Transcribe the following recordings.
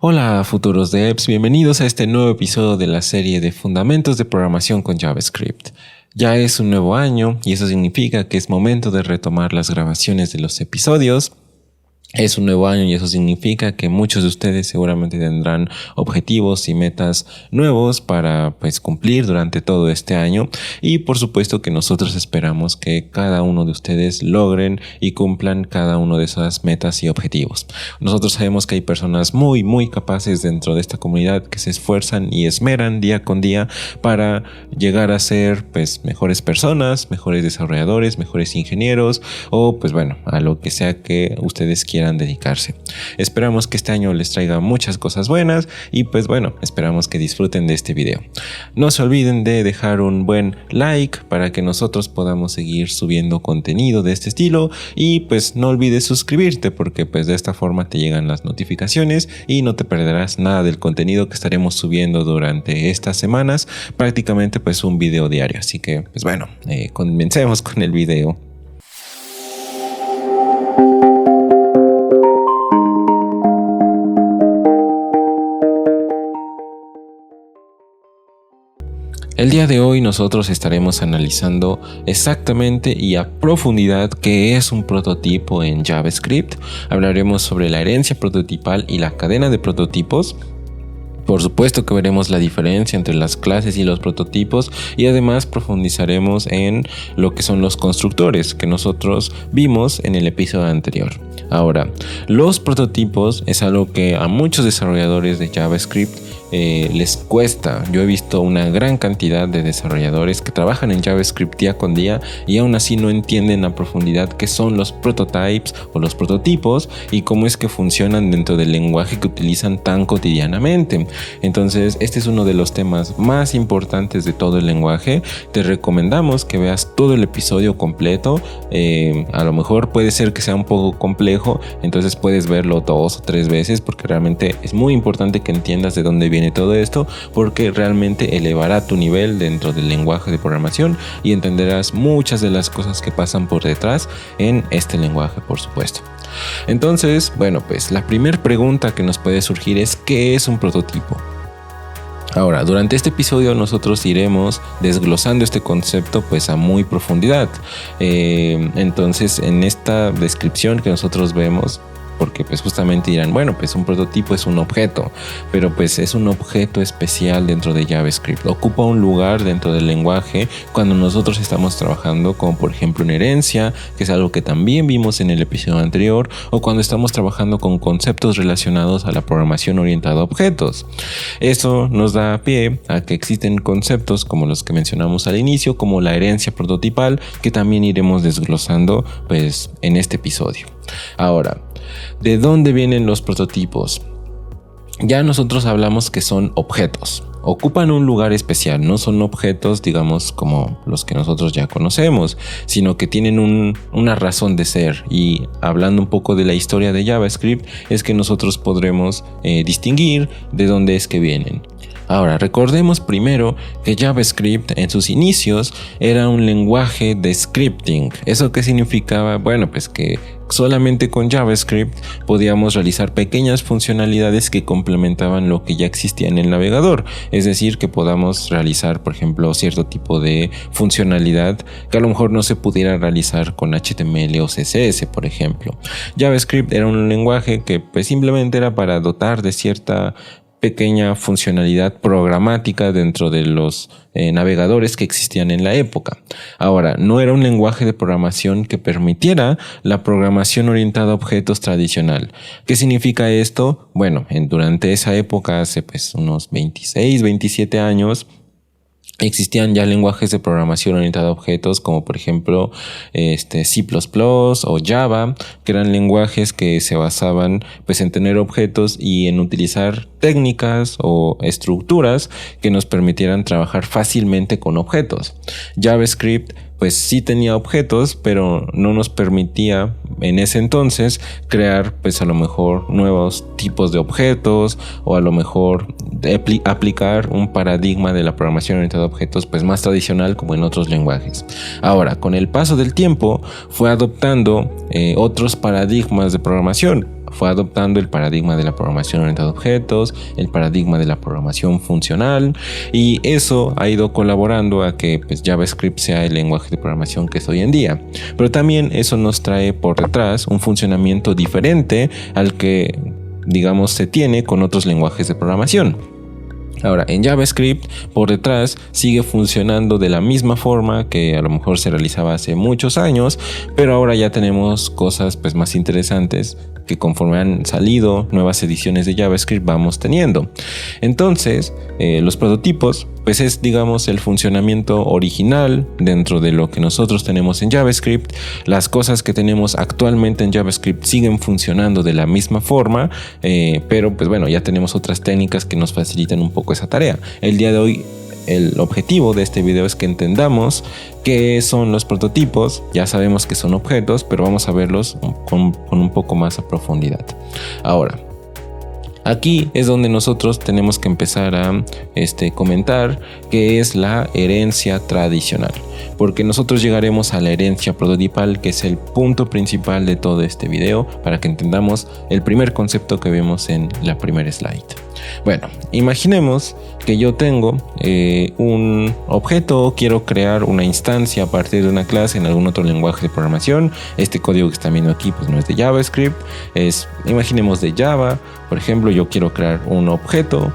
Hola futuros devs, bienvenidos a este nuevo episodio de la serie de Fundamentos de Programación con JavaScript. Ya es un nuevo año y eso significa que es momento de retomar las grabaciones de los episodios. Es un nuevo año y eso significa que muchos de ustedes seguramente tendrán objetivos y metas nuevos para cumplir durante todo este año, y por supuesto que nosotros esperamos que cada uno de ustedes logren y cumplan cada uno de esas metas y objetivos. Nosotros sabemos que hay personas muy capaces dentro de esta comunidad que se esfuerzan y esmeran día con día para llegar a ser mejores personas, mejores desarrolladores, mejores ingenieros o a lo que sea que ustedes quieran dedicarse. Esperamos que este año les traiga muchas cosas buenas y esperamos que disfruten de este video. No se olviden de dejar un buen like para que nosotros podamos seguir subiendo contenido de este estilo, y no olvides suscribirte porque de esta forma te llegan las notificaciones y no te perderás nada del contenido que estaremos subiendo durante estas semanas, prácticamente un video diario. Así que comencemos con el video. El día de hoy nosotros estaremos analizando exactamente y a profundidad qué es un prototipo en JavaScript. Hablaremos sobre la herencia prototipal y la cadena de prototipos. Por supuesto que veremos la diferencia entre las clases y los prototipos, y además profundizaremos en lo que son los constructores que nosotros vimos en el episodio anterior. Ahora, los prototipos es algo que a muchos desarrolladores de JavaScript les cuesta. Yo he visto una gran cantidad de desarrolladores que trabajan en JavaScript día con día y aún así no entienden a profundidad qué son los prototypes o los prototipos y cómo es que funcionan dentro del lenguaje que utilizan tan cotidianamente. Entonces, este es uno de los temas más importantes de todo el lenguaje. Te recomendamos que veas todo el episodio completo. A lo mejor puede ser que sea un poco complejo, entonces puedes verlo 2 o 3 veces porque realmente es muy importante que entiendas de dónde viene todo esto, porque realmente elevará tu nivel dentro del lenguaje de programación y entenderás muchas de las cosas que pasan por detrás en este lenguaje, por supuesto. Entonces, la primera pregunta que nos puede surgir es: ¿qué es un prototipo? Ahora, durante este episodio nosotros iremos desglosando este concepto a muy profundidad. Entonces, en esta descripción que nosotros vemos, porque justamente dirán, un prototipo es un objeto, pero es un objeto especial dentro de JavaScript. Ocupa un lugar dentro del lenguaje cuando nosotros estamos trabajando con, por ejemplo, una herencia, que es algo que también vimos en el episodio anterior, o cuando estamos trabajando con conceptos relacionados a la programación orientada a objetos. Eso nos da pie a que existen conceptos como los que mencionamos al inicio, como la herencia prototipal, que también iremos desglosando en este episodio. Ahora, ¿de dónde vienen los prototipos? Ya nosotros hablamos que son objetos. Ocupan un lugar especial, no son objetos, digamos, como los que nosotros ya conocemos, sino que tienen una razón de ser. Y hablando un poco de la historia de JavaScript, es que nosotros podremos distinguir de dónde es que vienen. Ahora, recordemos primero que JavaScript en sus inicios era un lenguaje de scripting. ¿Eso qué significaba? Que solamente con JavaScript podíamos realizar pequeñas funcionalidades que complementaban lo que ya existía en el navegador. Es decir, que podamos realizar, por ejemplo, cierto tipo de funcionalidad que a lo mejor no se pudiera realizar con HTML o CSS, por ejemplo. JavaScript era un lenguaje que simplemente era para dotar de cierta pequeña funcionalidad programática dentro de los navegadores que existían en la época. Ahora, no era un lenguaje de programación que permitiera la programación orientada a objetos tradicional. ¿Qué significa esto? Durante esa época, hace unos 26, 27 años, existían ya lenguajes de programación orientada a objetos como por ejemplo C++ o Java, que eran lenguajes que se basaban en tener objetos y en utilizar técnicas o estructuras que nos permitieran trabajar fácilmente con objetos. JavaScript sí tenía objetos, pero no nos permitía en ese entonces crear a lo mejor nuevos tipos de objetos, o a lo mejor aplicar un paradigma de la programación orientada a objetos más tradicional como en otros lenguajes. Ahora, con el paso del tiempo fue adoptando otros paradigmas de programación. fue adoptando el paradigma de la programación orientada a objetos, el paradigma de la programación funcional, y eso ha ido colaborando a que pues, JavaScript sea el lenguaje de programación que es hoy en día. Pero también eso nos trae por detrás un funcionamiento diferente al que, digamos, se tiene con otros lenguajes de programación. Ahora, en JavaScript, por detrás, sigue funcionando de la misma forma que a lo mejor se realizaba hace muchos años, pero ahora ya tenemos cosas pues, más interesantes que conforme han salido nuevas ediciones de JavaScript vamos teniendo. Entonces, los prototipos, pues es, digamos, el funcionamiento original dentro de lo que nosotros tenemos en JavaScript. Las cosas que tenemos actualmente en JavaScript siguen funcionando de la misma forma, pero pues bueno, ya tenemos otras técnicas que nos facilitan un poco esa tarea. El día de hoy, el objetivo de este video es que entendamos qué son los prototipos. Ya sabemos que son objetos, pero vamos a verlos con un poco más a profundidad. Ahora, aquí es donde nosotros tenemos que empezar a comentar qué es la herencia tradicional, porque nosotros llegaremos a la herencia prototipal, que es el punto principal de todo este video, para que entendamos el primer concepto que vemos en la primera slide. Bueno, imaginemos que yo tengo un objeto, quiero crear una instancia a partir de una clase en algún otro lenguaje de programación. Este código que están viendo aquí pues no es de JavaScript, imaginemos de Java. Por ejemplo, yo quiero crear un objeto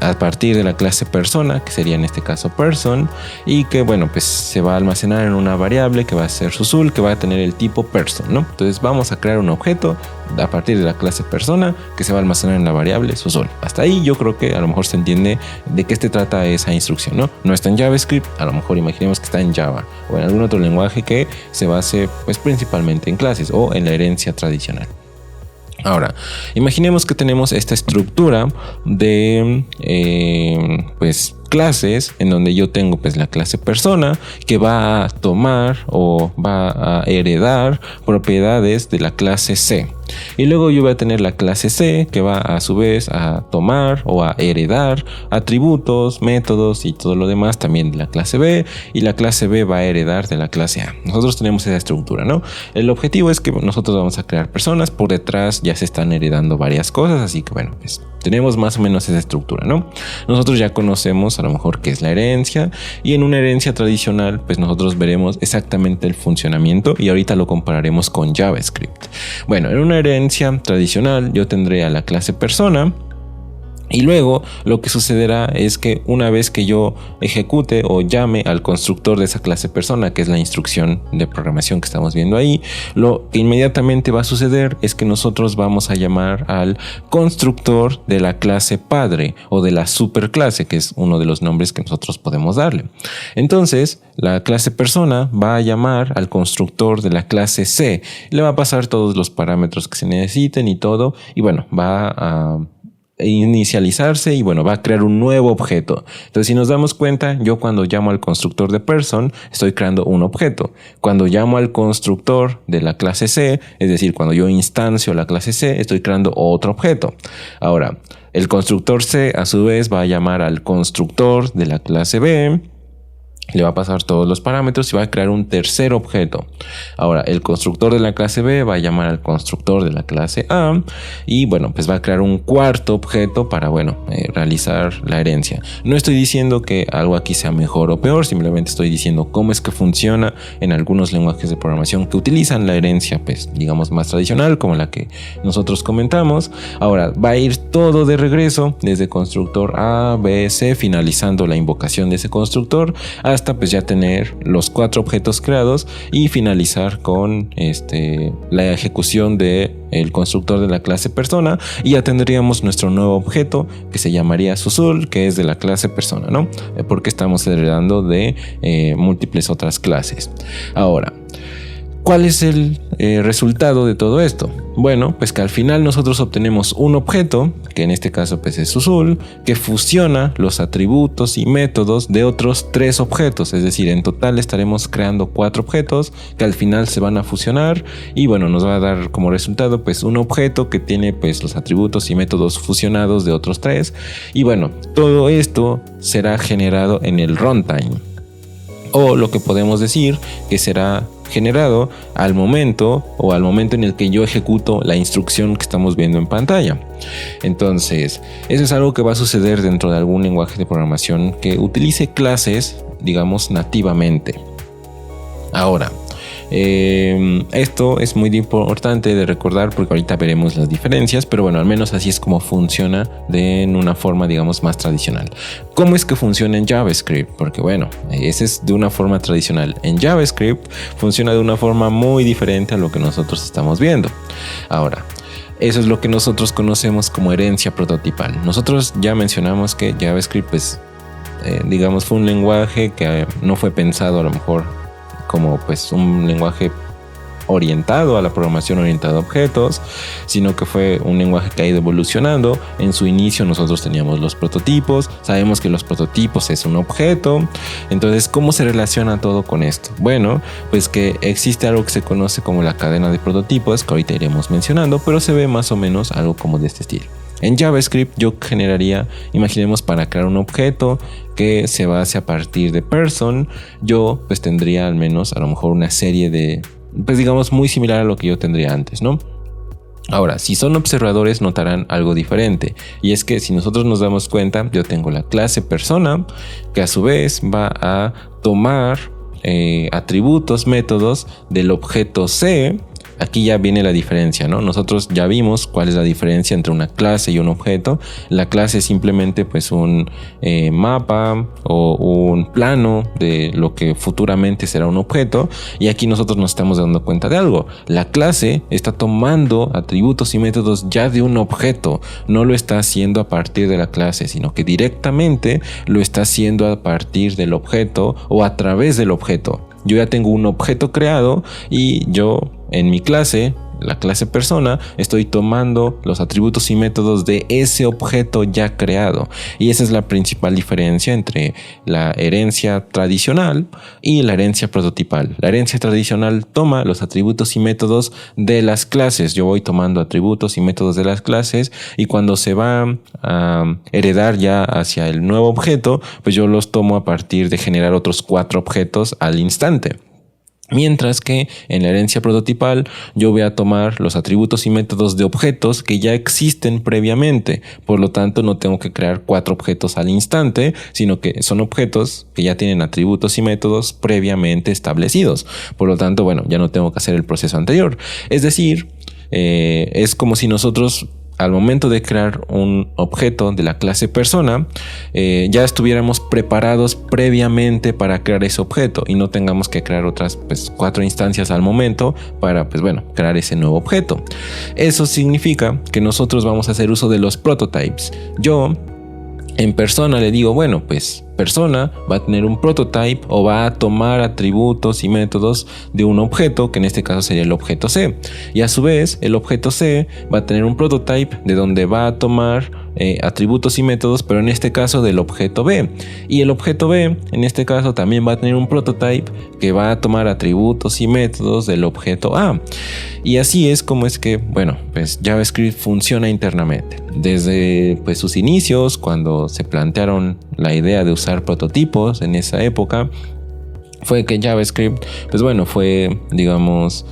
a partir de la clase persona, que sería en este caso person, y que bueno, pues se va a almacenar en una variable que va a ser SUSUL, que va a tener el tipo person, ¿no? Entonces vamos a crear un objeto a partir de la clase persona que se va a almacenar en la variable SUSUL. Hasta ahí yo creo que a lo mejor se entiende de qué se trata esa instrucción, ¿no? No está en JavaScript, a lo mejor imaginemos que está en Java o en algún otro lenguaje que se base pues principalmente en clases o en la herencia tradicional. Ahora, imaginemos que tenemos esta estructura de pues clases en donde yo tengo pues la clase persona que va a tomar o va a heredar propiedades de la clase C. Y luego yo voy a tener la clase C que va a su vez a tomar o a heredar atributos, métodos y todo lo demás también de la clase B, y la clase B va a heredar de la clase A. Nosotros tenemos esa estructura, ¿no? El objetivo es que nosotros vamos a crear personas, por detrás ya se están heredando varias cosas, así que bueno, pues tenemos más o menos esa estructura, ¿no? Nosotros ya conocemos a lo mejor qué es la herencia, y en una herencia tradicional pues nosotros veremos exactamente el funcionamiento y ahorita lo compararemos con JavaScript. Bueno, en una herencia tradicional yo tendré a la clase persona, y luego lo que sucederá es que una vez que yo ejecute o llame al constructor de esa clase persona, que es la instrucción de programación que estamos viendo ahí, lo que inmediatamente va a suceder es que nosotros vamos a llamar al constructor de la clase padre o de la superclase, que es uno de los nombres que nosotros podemos darle. Entonces la clase persona va a llamar al constructor de la clase C, le va a pasar todos los parámetros que se necesiten y todo, y bueno, va a inicializarse y bueno, va a crear un nuevo objeto. Entonces, si nos damos cuenta, yo cuando llamo al constructor de person estoy creando un objeto. Cuando llamo al constructor de la clase C, es decir, cuando yo instancio la clase C, estoy creando otro objeto. Ahora, el constructor C a su vez va a llamar al constructor de la clase B, le va a pasar todos los parámetros y va a crear un tercer objeto. Ahora, el constructor de la clase B va a llamar al constructor de la clase A y bueno, pues va a crear un cuarto objeto para realizar la herencia. No estoy diciendo que algo aquí sea mejor o peor, simplemente estoy diciendo cómo es que funciona en algunos lenguajes de programación que utilizan la herencia, pues digamos más tradicional, como la que nosotros comentamos. Ahora, va a ir todo de regreso desde constructor A, B, C, finalizando la invocación de ese constructor hasta pues ya tener los 4 objetos creados y finalizar con la ejecución de el constructor de la clase persona, y ya tendríamos nuestro nuevo objeto que se llamaría SUSUL, que es de la clase persona, ¿no? Porque estamos heredando de múltiples otras clases. Ahora, ¿cuál es el resultado de todo esto? Bueno, pues que al final nosotros obtenemos un objeto, que en este caso pues es SUSUL, que fusiona los atributos y métodos de otros 3 objetos, es decir, en total estaremos creando 4 objetos que al final se van a fusionar y bueno, nos va a dar como resultado pues un objeto que tiene pues los atributos y métodos fusionados de otros 3, y bueno, todo esto será generado en el runtime, o lo que podemos decir que será generado al momento en el que yo ejecuto la instrucción que estamos viendo en pantalla. Entonces, eso es algo que va a suceder dentro de algún lenguaje de programación que utilice clases, digamos, nativamente. Ahora, esto es muy importante de recordar porque ahorita veremos las diferencias, pero bueno, al menos así es como funciona en una forma, digamos, más tradicional. ¿Cómo es que funciona en JavaScript? Porque bueno, ese es de una forma tradicional. En JavaScript funciona de una forma muy diferente a lo que nosotros estamos viendo. Ahora, eso es lo que nosotros conocemos como herencia prototipal. Nosotros ya mencionamos que JavaScript, pues, digamos, fue un lenguaje que no fue pensado a lo mejor como pues un lenguaje orientado a la programación orientada a objetos, sino que fue un lenguaje que ha ido evolucionando. En su inicio nosotros teníamos los prototipos, sabemos que los prototipos es un objeto. Entonces, ¿cómo se relaciona todo con esto? Bueno, pues que existe algo que se conoce como la cadena de prototipos, que ahorita iremos mencionando, pero se ve más o menos algo como de este estilo. En JavaScript yo generaría, imaginemos, para crear un objeto que se base a partir de person, yo pues tendría al menos a lo mejor una serie de, pues digamos, muy similar a lo que yo tendría antes, ¿no? Ahora, si son observadores notarán algo diferente, y es que si nosotros nos damos cuenta, yo tengo la clase persona que a su vez va a tomar atributos, métodos del objeto C. Aquí ya viene la diferencia, ¿no? Nosotros ya vimos cuál es la diferencia entre una clase y un objeto. La clase es simplemente pues un mapa o un plano de lo que futuramente será un objeto. Y aquí nosotros nos estamos dando cuenta de algo. La clase está tomando atributos y métodos ya de un objeto. No lo está haciendo a partir de la clase, sino que directamente lo está haciendo a partir del objeto o a través del objeto. Yo ya tengo un objeto creado y yo en mi clase, la clase persona, estoy tomando los atributos y métodos de ese objeto ya creado. Y esa es la principal diferencia entre la herencia tradicional y la herencia prototipal. La herencia tradicional toma los atributos y métodos de las clases. Yo voy tomando atributos y métodos de las clases y cuando se va a heredar ya hacia el nuevo objeto, pues yo los tomo a partir de generar otros 4 objetos al instante. Mientras que en la herencia prototipal yo voy a tomar los atributos y métodos de objetos que ya existen previamente. Por lo tanto, no tengo que crear 4 objetos al instante, sino que son objetos que ya tienen atributos y métodos previamente establecidos. Por lo tanto, bueno, ya no tengo que hacer el proceso anterior. Es decir, es como si nosotros al momento de crear un objeto de la clase persona, ya estuviéramos preparados previamente para crear ese objeto y no tengamos que crear otras 4 instancias al momento para crear ese nuevo objeto. Eso significa que nosotros vamos a hacer uso de los prototypes. Yo en persona le digo, persona va a tener un prototype o va a tomar atributos y métodos de un objeto, que en este caso sería el objeto C. Y a su vez, el objeto C va a tener un prototype de donde va a tomar atributos y métodos, pero en este caso del objeto B. Y el objeto B, en este caso, también va a tener un prototype que va a tomar atributos y métodos del objeto A. Y así es como es que, JavaScript funciona internamente. Desde sus inicios, cuando se plantearon la idea de usar prototipos en esa época, fue que JavaScript fue, digamos,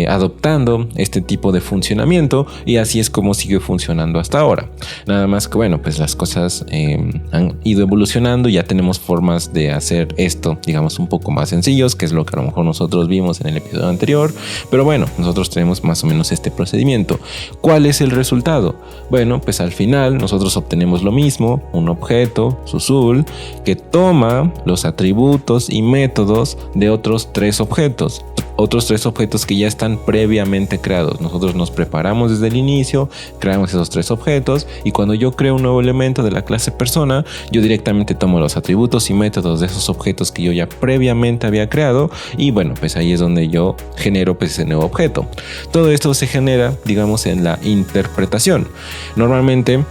adoptando este tipo de funcionamiento, y así es como sigue funcionando hasta ahora. Nada más que las cosas han ido evolucionando y ya tenemos formas de hacer esto, digamos, un poco más sencillos, que es lo que a lo mejor nosotros vimos en el episodio anterior, pero nosotros tenemos más o menos este procedimiento. ¿Cuál es el resultado? Al final nosotros obtenemos lo mismo, un objeto, Susul, que toma los atributos y métodos de otros 3 objetos. Otros 3 objetos que ya están previamente creados. Nosotros nos preparamos desde el inicio, creamos esos 3 objetos, y cuando yo creo un nuevo elemento de la clase persona, yo directamente tomo los atributos y métodos de esos objetos que yo ya previamente había creado, y ahí es donde yo genero ese nuevo objeto. Todo esto se genera, digamos, en la interpretación. Normalmente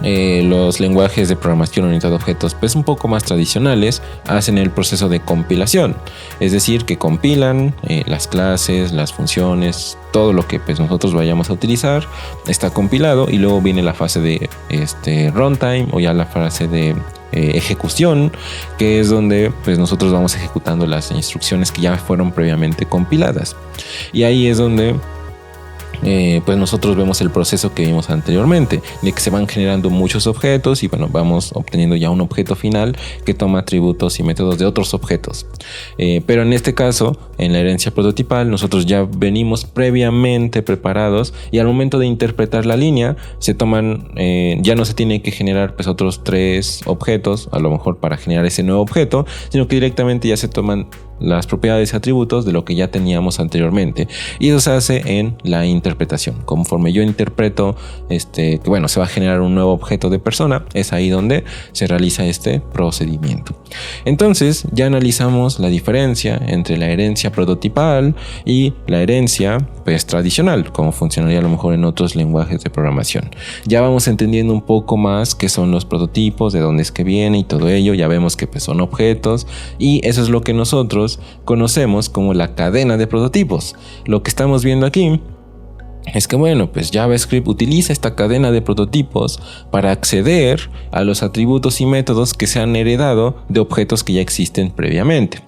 los lenguajes de programación orientada a objetos pues un poco más tradicionales hacen el proceso de compilación, es decir, que compilan las clases, las funciones, todo lo que pues nosotros vayamos a utilizar está compilado, y luego viene la fase de runtime, o ya la fase de ejecución, que es donde pues nosotros vamos ejecutando las instrucciones que ya fueron previamente compiladas, y ahí es donde pues nosotros vemos el proceso que vimos anteriormente, de que se van generando muchos objetos y bueno, vamos obteniendo ya un objeto final que toma atributos y métodos de otros objetos. Pero en este caso, en la herencia prototipal, nosotros ya venimos previamente preparados, y al momento de interpretar la línea se toman, ya no se tiene que generar pues otros 3 objetos a lo mejor para generar ese nuevo objeto, sino que directamente ya se toman las propiedades y atributos de lo que ya teníamos anteriormente, y eso se hace en la interpretación. Conforme yo interpreto que bueno, se va a generar un nuevo objeto de persona, es ahí donde se realiza este procedimiento. Entonces ya analizamos la diferencia entre la herencia prototipal y la herencia pues tradicional, como funcionaría a lo mejor en otros lenguajes de programación. Ya vamos entendiendo un poco más qué son los prototipos, de dónde es que viene y todo ello. Ya vemos que pues son objetos, y eso es lo que nosotros conocemos como la cadena de prototipos. Lo que estamos viendo aquí es que bueno, pues JavaScript utiliza esta cadena de prototipos para acceder a los atributos y métodos que se han heredado de objetos que ya existen previamente.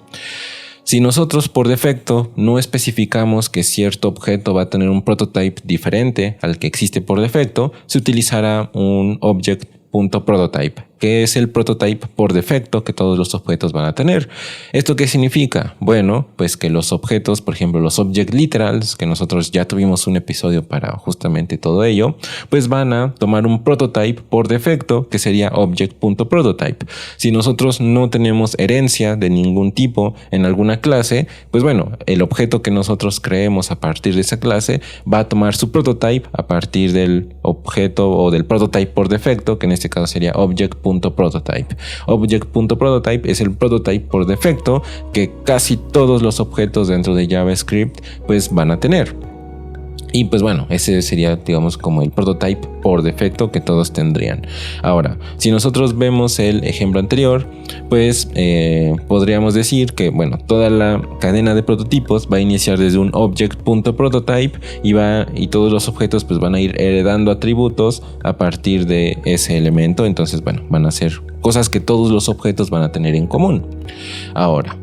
Si nosotros por defecto no especificamos que cierto objeto va a tener un prototype diferente al que existe por defecto, se utilizará un object.prototype, que es el prototype por defecto que todos los objetos van a tener. ¿Esto qué significa? Bueno, pues que los objetos, por ejemplo los object literals, que nosotros ya tuvimos un episodio para justamente todo ello, pues van a tomar un prototype por defecto que sería object.prototype. Si nosotros no tenemos herencia de ningún tipo en alguna clase, pues bueno, el objeto que nosotros creemos a partir de esa clase va a tomar su prototype a partir del objeto o del prototype por defecto, que en este caso sería object.prototype. Object.prototype es el prototype por defecto que casi todos los objetos dentro de JavaScript pues van a tener. Y pues bueno, ese sería, digamos, como el prototype por defecto que todos tendrían. Ahora, si nosotros vemos el ejemplo anterior, pues podríamos decir que, bueno, toda la cadena de prototipos va a iniciar desde un object.prototype y todos los objetos pues van a ir heredando atributos a partir de ese elemento. Entonces, bueno, van a ser cosas que todos los objetos van a tener en común. Ahora,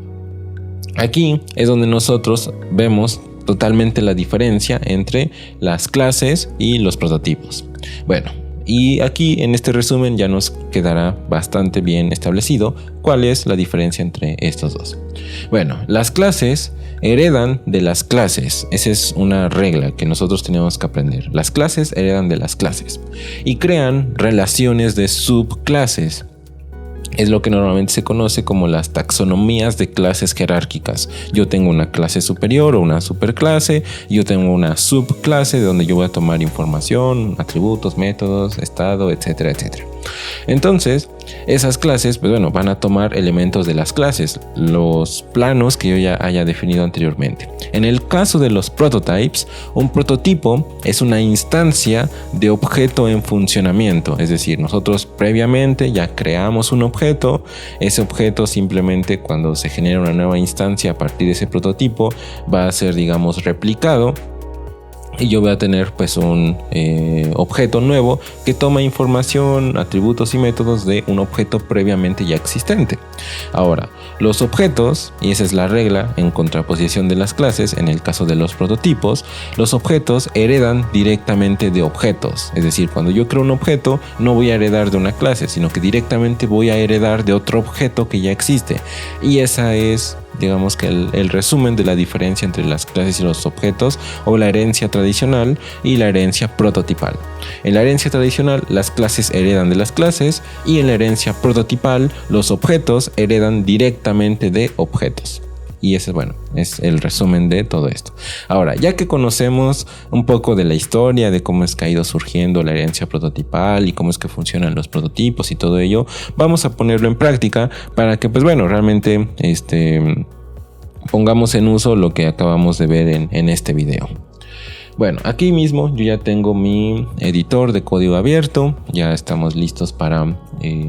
aquí es donde nosotros vemos totalmente la diferencia entre las clases y los prototipos. Bueno, y aquí en este resumen ya nos quedará bastante bien establecido cuál es la diferencia entre estos dos. Bueno, las clases heredan de las clases. Esa es una regla que nosotros tenemos que aprender. Las clases heredan de las clases y crean relaciones de subclases. Es lo que normalmente se conoce como las taxonomías de clases jerárquicas. Yo tengo una clase superior o una superclase, yo tengo una subclase de donde yo voy a tomar información, atributos, métodos, estado, etcétera, etcétera. Entonces, esas clases, pues bueno, van a tomar elementos de las clases, los planos que yo ya haya definido anteriormente. En el caso de los prototypes, un prototipo es una instancia de objeto en funcionamiento, es decir, nosotros previamente ya creamos un objeto, ese objeto simplemente cuando se genera una nueva instancia a partir de ese prototipo va a ser, digamos, replicado. Y yo voy a tener pues un objeto nuevo que toma información, atributos y métodos de un objeto previamente ya existente. Ahora, los objetos, y esa es la regla en contraposición de las clases, en el caso de los prototipos, los objetos heredan directamente de objetos. Es decir, cuando yo creo un objeto, no voy a heredar de una clase, sino que directamente voy a heredar de otro objeto que ya existe. Y esa es, digamos que el resumen de la diferencia entre las clases y los objetos, o la herencia tradicional y la herencia prototipal. En la herencia tradicional las clases heredan de las clases, y en la herencia prototipal los objetos heredan directamente de objetos. Y ese, bueno, es el resumen de todo esto. Ahora, ya que conocemos un poco de la historia, de cómo es que ha ido surgiendo la herencia prototipal y cómo es que funcionan los prototipos y todo ello, vamos a ponerlo en práctica para que, pues bueno, realmente pongamos en uso lo que acabamos de ver en este video. Bueno, aquí mismo yo ya tengo mi editor de código abierto, ya estamos listos para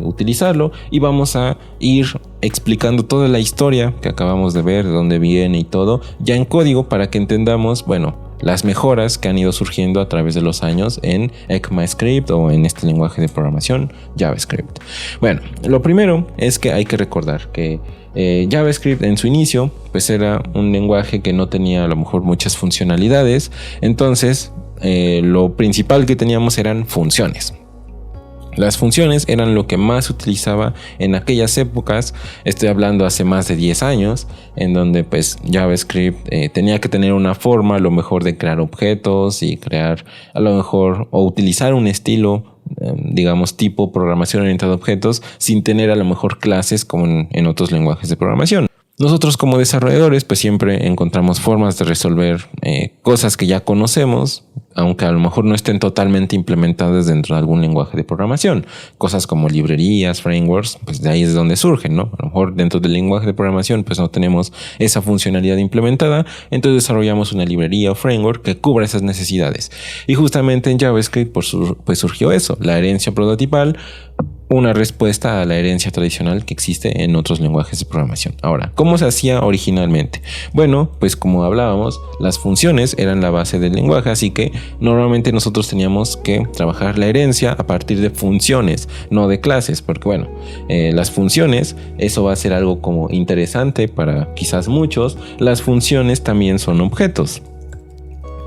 utilizarlo y vamos a ir explicando toda la historia que acabamos de ver, de dónde viene y todo, ya en código para que entendamos, bueno, las mejoras que han ido surgiendo a través de los años en ECMAScript o en este lenguaje de programación JavaScript. Bueno, lo primero es que hay que recordar que JavaScript en su inicio pues era un lenguaje que no tenía a lo mejor muchas funcionalidades, entonces lo principal que teníamos eran funciones. Las funciones eran lo que más se utilizaba en aquellas épocas, estoy hablando hace más de 10 años, en donde pues JavaScript tenía que tener una forma a lo mejor de crear objetos y crear a lo mejor o utilizar un estilo digamos tipo programación orientada a objetos sin tener a lo mejor clases como en otros lenguajes de programación. Nosotros como desarrolladores pues siempre encontramos formas de resolver cosas que ya conocemos, aunque a lo mejor no estén totalmente implementadas dentro de algún lenguaje de programación. Cosas como librerías, frameworks, pues de ahí es donde surgen, ¿no? A lo mejor dentro del lenguaje de programación pues no tenemos esa funcionalidad implementada, entonces desarrollamos una librería o framework que cubra esas necesidades. Y justamente en JavaScript pues surgió eso, la herencia prototipal, una respuesta a la herencia tradicional que existe en otros lenguajes de programación. Ahora, ¿cómo se hacía originalmente? Bueno, pues como hablábamos, las funciones eran la base del lenguaje, así que normalmente nosotros teníamos que trabajar la herencia a partir de funciones, no de clases, porque bueno, las funciones, eso va a ser algo como interesante para quizás muchos, las funciones también son objetos.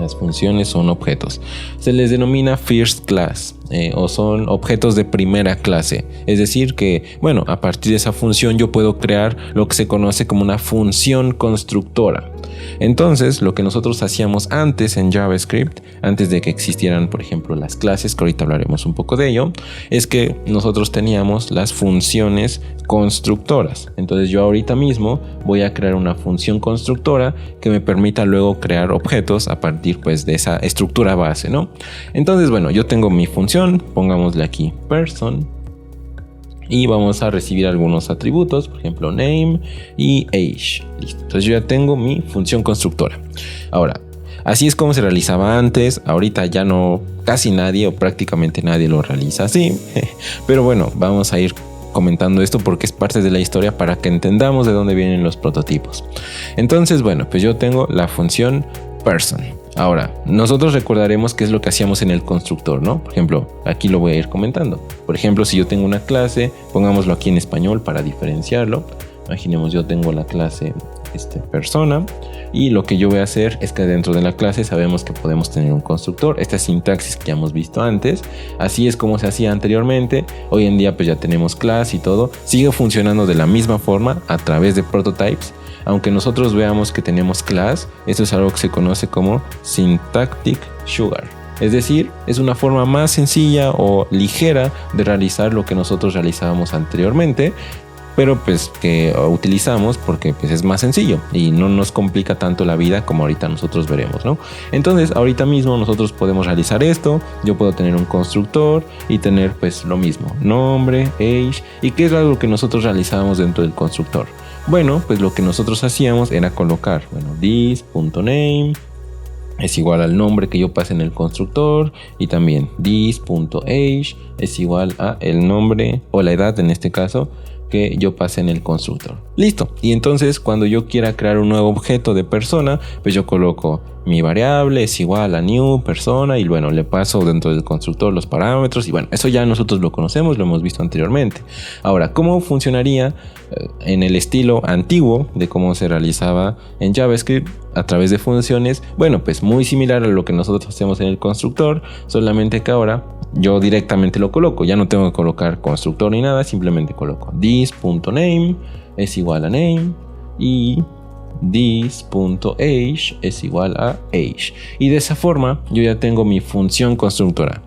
Las funciones son objetos. Se les denomina first class o son objetos de primera clase. Es decir que, bueno, a partir de esa función yo puedo crear lo que se conoce como una función constructora. Entonces, lo que nosotros hacíamos antes en JavaScript, antes de que existieran, por ejemplo, las clases, que ahorita hablaremos un poco de ello, es que nosotros teníamos las funciones constructoras. Entonces, yo ahorita mismo voy a crear una función constructora que me permita luego crear objetos a partir pues de esa estructura base, ¿no? Entonces, bueno, yo tengo mi función, pongámosle aquí person, y vamos a recibir algunos atributos, por ejemplo name y age. Listo. Entonces yo ya tengo mi función constructora. Ahora, así es como se realizaba antes. Ahorita ya no, casi nadie o prácticamente nadie lo realiza así. Pero bueno, vamos a ir comentando esto porque es parte de la historia para que entendamos de dónde vienen los prototipos. Entonces, bueno, pues yo tengo la función person. Ahora, nosotros recordaremos qué es lo que hacíamos en el constructor, ¿no? Por ejemplo, aquí lo voy a ir comentando. Por ejemplo, si yo tengo una clase, pongámoslo aquí en español para diferenciarlo. Imaginemos yo tengo la clase persona y lo que yo voy a hacer es que dentro de la clase sabemos que podemos tener un constructor. Esta sintaxis que ya hemos visto antes, así es como se hacía anteriormente. Hoy en día pues ya tenemos class y todo. Sigue funcionando de la misma forma a través de prototypes. Aunque nosotros veamos que tenemos class, esto es algo que se conoce como syntactic sugar. Es decir, es una forma más sencilla o ligera de realizar lo que nosotros realizábamos anteriormente, pero pues que utilizamos porque pues es más sencillo y no nos complica tanto la vida como ahorita nosotros veremos, ¿no? Entonces ahorita mismo nosotros podemos realizar esto. Yo puedo tener un constructor y tener pues lo mismo, nombre, age. ¿Y qué es algo que nosotros realizábamos dentro del constructor? Bueno, pues lo que nosotros hacíamos era colocar, bueno, this.name es igual al nombre que yo pase en el constructor y también this.age es igual a el nombre o la edad en este caso que yo pase en el constructor. Listo. Y entonces cuando yo quiera crear un nuevo objeto de persona, pues yo coloco mi variable es igual a new persona y bueno, le paso dentro del constructor los parámetros y bueno, eso ya nosotros lo conocemos, lo hemos visto anteriormente. Ahora, ¿cómo funcionaría en el estilo antiguo de cómo se realizaba en JavaScript a través de funciones? Bueno, pues muy similar a lo que nosotros hacemos en el constructor, solamente que ahora yo directamente lo coloco, ya no tengo que colocar constructor ni nada, simplemente coloco this.name es igual a name y this.age es igual a age y de esa forma yo ya tengo mi función constructora.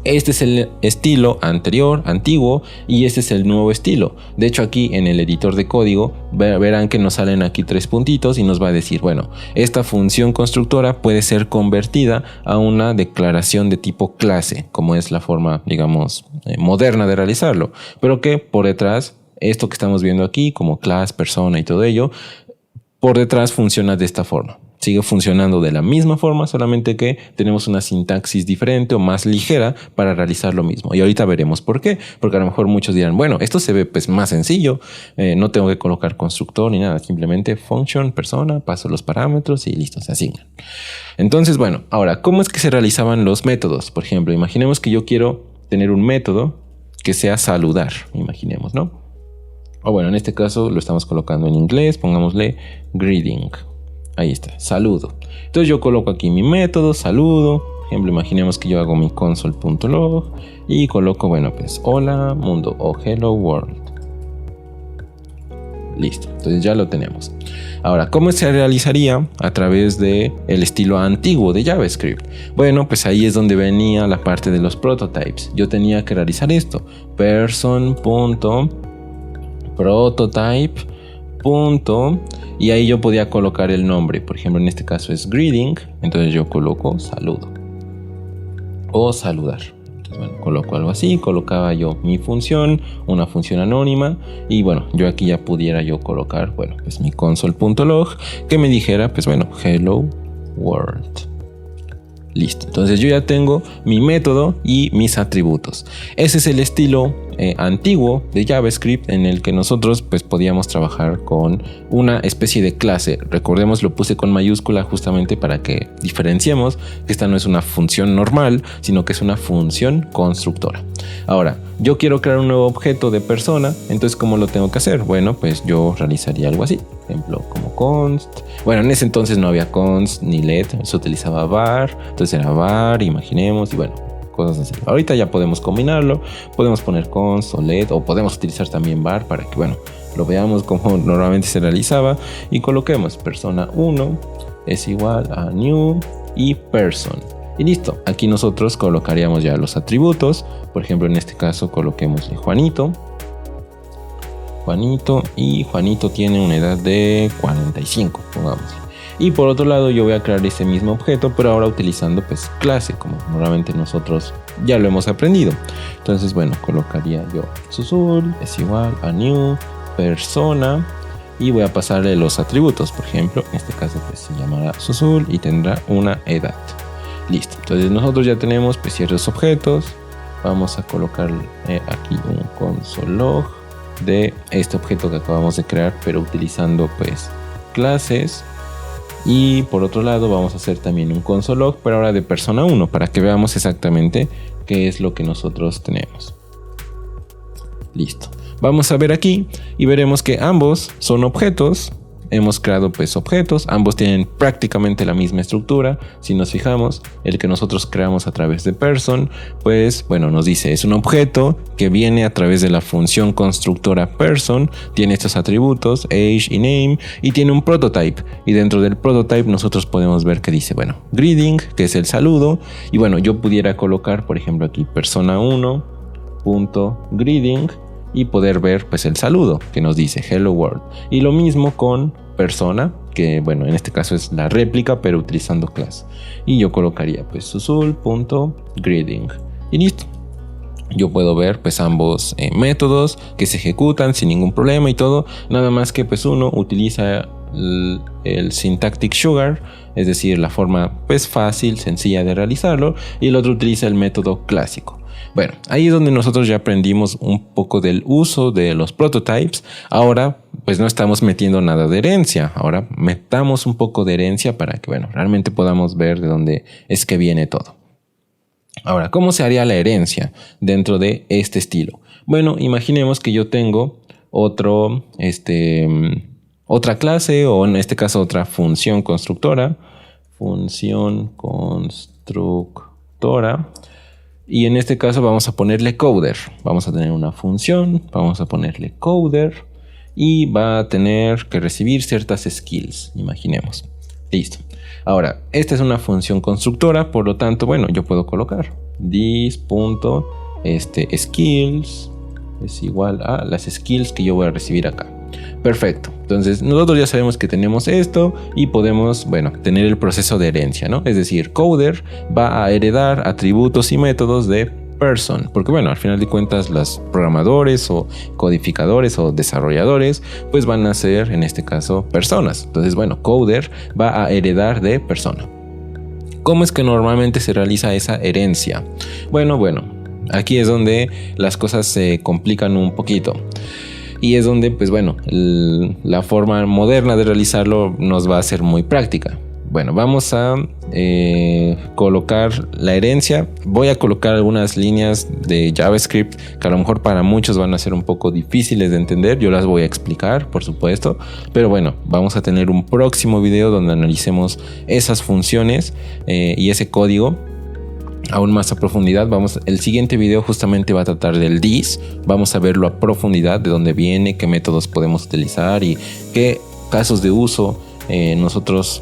Este es el estilo antiguo y este es el nuevo estilo. De hecho aquí en el editor de código verán que nos salen aquí 3 puntitos y nos va a decir, bueno, esta función constructora puede ser convertida a una declaración de tipo clase, como es la forma, digamos, moderna de realizarlo, pero que por detrás, esto que estamos viendo aquí como class, persona y todo ello, por detrás funciona de esta forma. sigue funcionando de la misma forma, solamente que tenemos una sintaxis diferente o más ligera para realizar lo mismo. Y ahorita veremos por qué. Porque a lo mejor muchos dirán, bueno, esto se ve pues más sencillo, no tengo que colocar constructor ni nada, simplemente function, persona, paso los parámetros y listo, se asignan. Entonces, bueno, ahora, ¿cómo es que se realizaban los métodos? Por ejemplo, imaginemos que yo quiero tener un método que sea saludar, imaginemos, ¿no? O bueno, en este caso lo estamos colocando en inglés, pongámosle greeting. Ahí está, saludo. Entonces yo coloco aquí mi método, saludo. Por ejemplo, imaginemos que yo hago mi console.log y coloco, bueno, pues hola mundo o hello world. Listo, entonces ya lo tenemos. Ahora, ¿cómo se realizaría a través de el estilo antiguo de JavaScript? Bueno, pues ahí es donde venía la parte de los prototypes. Yo tenía que realizar esto, person.prototype. Y ahí yo podía colocar el nombre. Por ejemplo, en este caso es greeting, entonces yo coloco saludo o saludar. Entonces, bueno, coloco algo así, colocaba yo mi función, una función anónima, y bueno, yo aquí ya pudiera yo colocar, bueno, pues mi console.log que me dijera, pues bueno, hello world. Listo, entonces yo ya tengo mi método y mis atributos. Ese es el estilo antiguo de JavaScript en el que nosotros pues podíamos trabajar con una especie de clase. Recordemos, lo puse con mayúscula justamente para que diferenciemos que esta no es una función normal, sino que es una función constructora. Ahora, yo quiero crear un nuevo objeto de persona, entonces ¿cómo lo tengo que hacer? Bueno, pues yo realizaría algo así, por ejemplo, como const. Bueno, en ese entonces no había const ni let, se utilizaba var, entonces era var, imaginemos, y bueno, cosas así. Ahorita ya podemos combinarlo, podemos poner const o let, o podemos utilizar también var para que, bueno, lo veamos como normalmente se realizaba, y coloquemos persona 1 es igual a new y person. Y listo, aquí nosotros colocaríamos ya los atributos. Por ejemplo, en este caso coloquemos Juanito. Y Juanito tiene una edad de 45, pongamos. Y por otro lado yo voy a crear ese mismo objeto, pero ahora utilizando pues clase, como normalmente nosotros ya lo hemos aprendido. Entonces, bueno, colocaría yo Susul es igual a new persona y voy a pasarle los atributos. Por ejemplo, en este caso pues se llamará Susul y tendrá una edad. Listo, entonces nosotros ya tenemos pues ciertos objetos. Vamos a colocar aquí un console.log de este objeto que acabamos de crear, pero utilizando pues clases. Y por otro lado vamos a hacer también un console.log, pero ahora de persona 1, para que veamos exactamente qué es lo que nosotros tenemos. Listo, vamos a ver aquí y veremos que ambos son objetos. Hemos creado pues objetos, ambos tienen prácticamente la misma estructura. Si nos fijamos, el que nosotros creamos a través de person, pues bueno, nos dice es un objeto que viene a través de la función constructora person, tiene estos atributos age y name y tiene un prototype, y dentro del prototype nosotros podemos ver que dice, bueno, greeting, que es el saludo, y bueno, yo pudiera colocar por ejemplo aquí persona 1.greeting y poder ver pues el saludo que nos dice hello world. Y lo mismo con persona, que bueno, en este caso es la réplica pero utilizando class, y yo colocaría pues susul.greeting y listo. Yo puedo ver pues ambos métodos que se ejecutan sin ningún problema y todo, nada más que pues uno utiliza el syntactic sugar, es decir, la forma pues fácil, sencilla de realizarlo, y el otro utiliza el método clásico. Bueno, ahí es donde nosotros ya aprendimos un poco del uso de los prototypes. Ahora pues no estamos metiendo nada de herencia, ahora metamos un poco de herencia para que bueno, realmente podamos ver de dónde es que viene todo. Ahora, ¿cómo se haría la herencia dentro de este estilo? Bueno, imaginemos que yo tengo otra clase, o en este caso otra función constructora. Y en este caso vamos a ponerle coder. Vamos a tener una función, vamos a ponerle coder y va a tener que recibir ciertas skills, imaginemos. Listo. Ahora, esta es una función constructora, por lo tanto, bueno, yo puedo colocar this.skills es igual a las skills que yo voy a recibir acá. Perfecto. Entonces nosotros ya sabemos que tenemos esto y podemos, bueno, tener el proceso de herencia, ¿no? Es decir, coder va a heredar atributos y métodos de person, porque bueno, al final de cuentas los programadores o codificadores o desarrolladores pues van a ser en este caso personas. Entonces bueno, coder va a heredar de persona. ¿Cómo es que normalmente se realiza esa herencia? Bueno, aquí es donde las cosas se complican un poquito. Y es donde, pues bueno, la forma moderna de realizarlo nos va a ser muy práctica. Bueno, vamos a colocar la herencia. Voy a colocar algunas líneas de JavaScript que a lo mejor para muchos van a ser un poco difíciles de entender. Yo las voy a explicar, por supuesto. Pero bueno, vamos a tener un próximo video donde analicemos esas funciones y ese código aún más a profundidad. El siguiente video justamente va a tratar del this. Vamos a verlo a profundidad, de dónde viene, qué métodos podemos utilizar y qué casos de uso nosotros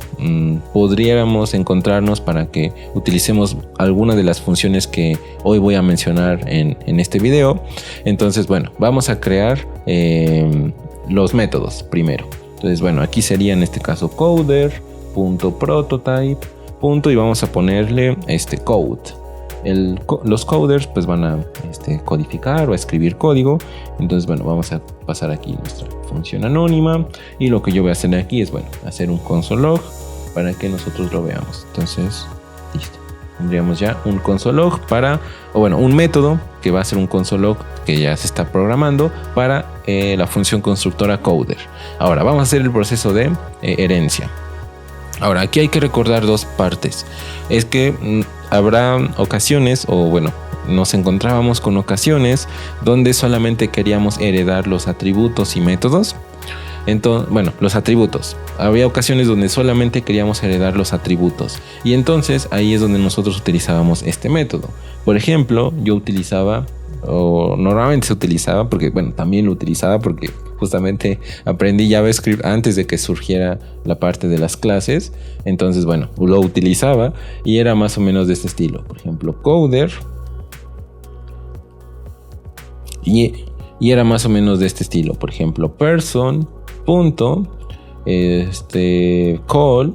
podríamos encontrarnos para que utilicemos alguna de las funciones que hoy voy a mencionar en este video. Entonces bueno, vamos a crear los métodos primero. Entonces bueno, aquí sería en este caso coder.prototype. Y vamos a ponerle code. Los coders pues van a codificar o a escribir código. Entonces bueno, vamos a pasar aquí nuestra función anónima, y lo que yo voy a hacer aquí es bueno, hacer un console log para que nosotros lo veamos. Entonces listo, tendríamos ya un console log un método que va a ser un console log que ya se está programando para la función constructora coder. Ahora vamos a hacer el proceso de herencia. Ahora, aquí hay que recordar dos partes. Es que habrá ocasiones, nos encontrábamos con ocasiones donde solamente queríamos heredar los atributos y métodos. Entonces, los atributos. Había ocasiones donde solamente queríamos heredar los atributos. Y entonces ahí es donde nosotros utilizábamos este método. Por ejemplo, yo utilizaba, o normalmente se utilizaba, porque también lo utilizaba porque justamente aprendí JavaScript antes de que surgiera la parte de las clases. Entonces lo utilizaba y era más o menos de este estilo. Por ejemplo, coder, y era más o menos de este estilo. Por ejemplo, person call,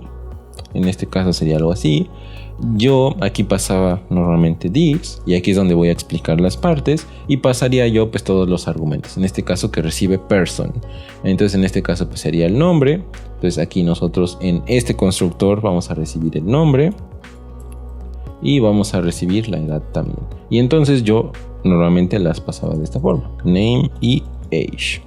en este caso sería algo así. Yo aquí pasaba normalmente this, y aquí es donde voy a explicar las partes, y pasaría yo pues todos los argumentos, en este caso que recibe person. Entonces en este caso pues sería el nombre. Entonces aquí nosotros en este constructor vamos a recibir el nombre y vamos a recibir la edad también. Y entonces yo normalmente las pasaba de esta forma, name y age.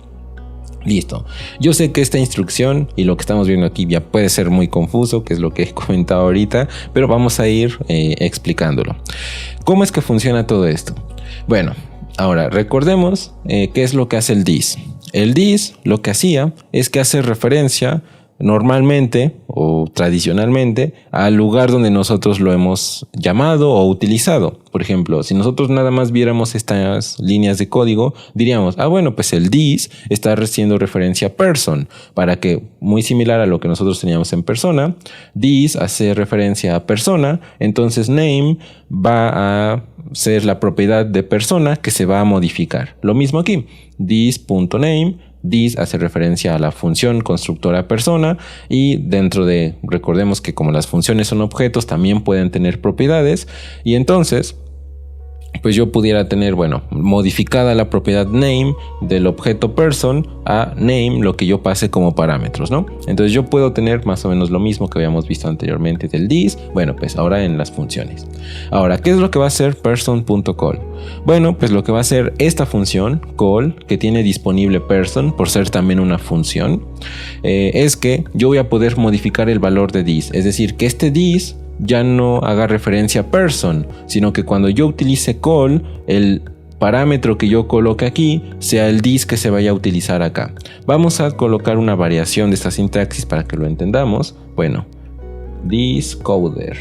Listo. Yo sé que esta instrucción y lo que estamos viendo aquí ya puede ser muy confuso, que es lo que he comentado ahorita, pero vamos a ir explicándolo. ¿Cómo es que funciona todo esto? Bueno, ahora recordemos qué es lo que hace el this. El this lo que hacía es que hace referencia normalmente o tradicionalmente al lugar donde nosotros lo hemos llamado o utilizado. Por ejemplo, si nosotros nada más viéramos estas líneas de código, diríamos, pues el this está haciendo referencia a person, para que, muy similar a lo que nosotros teníamos en persona, this hace referencia a persona, entonces name va a ser la propiedad de persona que se va a modificar. Lo mismo aquí, this.name, this hace referencia a la función constructora persona, y dentro de, recordemos que como las funciones son objetos, también pueden tener propiedades, y entonces pues yo pudiera tener, modificada la propiedad name del objeto person a name, lo que yo pase como parámetros, ¿no? Entonces yo puedo tener más o menos lo mismo que habíamos visto anteriormente del this, pues ahora en las funciones. Ahora, ¿qué es lo que va a hacer person.call? Pues lo que va a hacer esta función call, que tiene disponible person por ser también una función, es que yo voy a poder modificar el valor de this, es decir, que este this ya no haga referencia a person, sino que cuando yo utilice call, el parámetro que yo coloque aquí sea el this que se vaya a utilizar acá. Vamos a colocar una variación de esta sintaxis para que lo entendamos. This coder,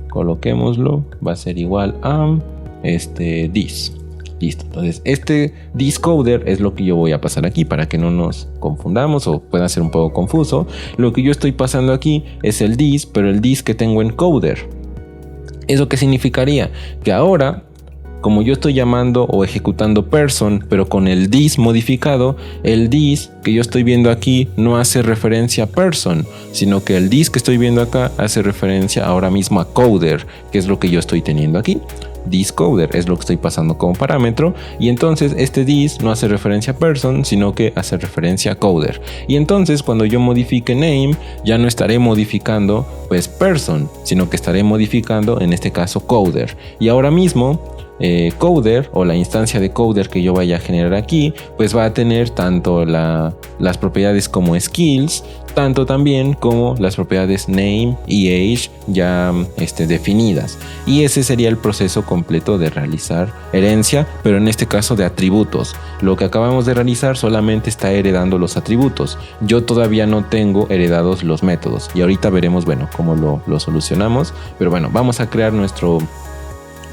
coloquémoslo, va a ser igual a this. Listo, entonces este this coder es lo que yo voy a pasar aquí para que no nos confundamos o pueda ser un poco confuso. Lo que yo estoy pasando aquí es el this, pero el this que tengo en coder. ¿Eso qué significaría? Que ahora, como yo estoy llamando o ejecutando person, pero con el this modificado, el this que yo estoy viendo aquí no hace referencia a person, sino que el this que estoy viendo acá hace referencia ahora mismo a coder, que es lo que yo estoy teniendo aquí. thisCoder, es lo que estoy pasando como parámetro, y entonces este this no hace referencia a person, sino que hace referencia a coder. Y entonces cuando yo modifique name, ya no estaré modificando pues person, sino que estaré modificando en este caso coder. Y ahora mismo coder, o la instancia de coder que yo vaya a generar aquí, pues va a tener tanto las propiedades como skills, tanto también como las propiedades name y age ya definidas. Y ese sería el proceso completo de realizar herencia, pero en este caso de atributos. Lo que acabamos de realizar solamente está heredando los atributos. Yo todavía no tengo heredados los métodos, y ahorita veremos, bueno, cómo lo solucionamos. Pero bueno, vamos a crear nuestro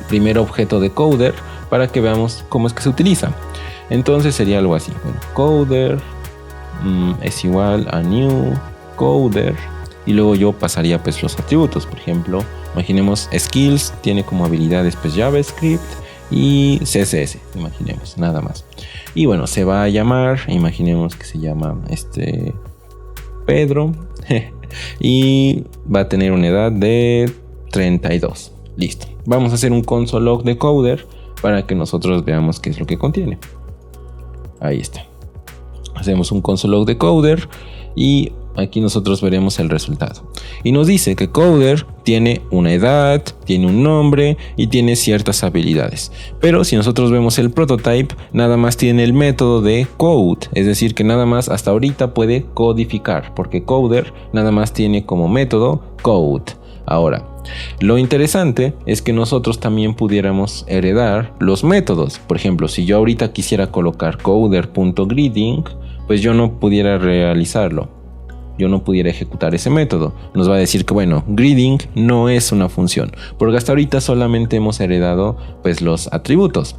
primer objeto de coder para que veamos cómo es que se utiliza. Entonces sería algo así, bueno, coder es igual a new coder, y luego yo pasaría pues los atributos. Por ejemplo, imaginemos skills tiene como habilidades pues JavaScript y CSS, imaginemos, nada más. Y bueno, se va a llamar, imaginemos que se llama Pedro y va a tener una edad de 32. Listo. Vamos a hacer un console log de coder para que nosotros veamos qué es lo que contiene. Ahí está. Hacemos un console log de coder y aquí nosotros veremos el resultado. Y nos dice que coder tiene una edad, tiene un nombre y tiene ciertas habilidades. Pero si nosotros vemos el prototype, nada más tiene el método de code. Es decir, que nada más hasta ahorita puede codificar, porque coder nada más tiene como método code. Ahora, lo interesante es que nosotros también pudiéramos heredar los métodos. Por ejemplo, si yo ahorita quisiera colocar coder.greeting, pues yo no pudiera realizarlo. Yo no pudiera ejecutar ese método. Nos va a decir que bueno, greeting no es una función, porque hasta ahorita solamente hemos heredado pues los atributos.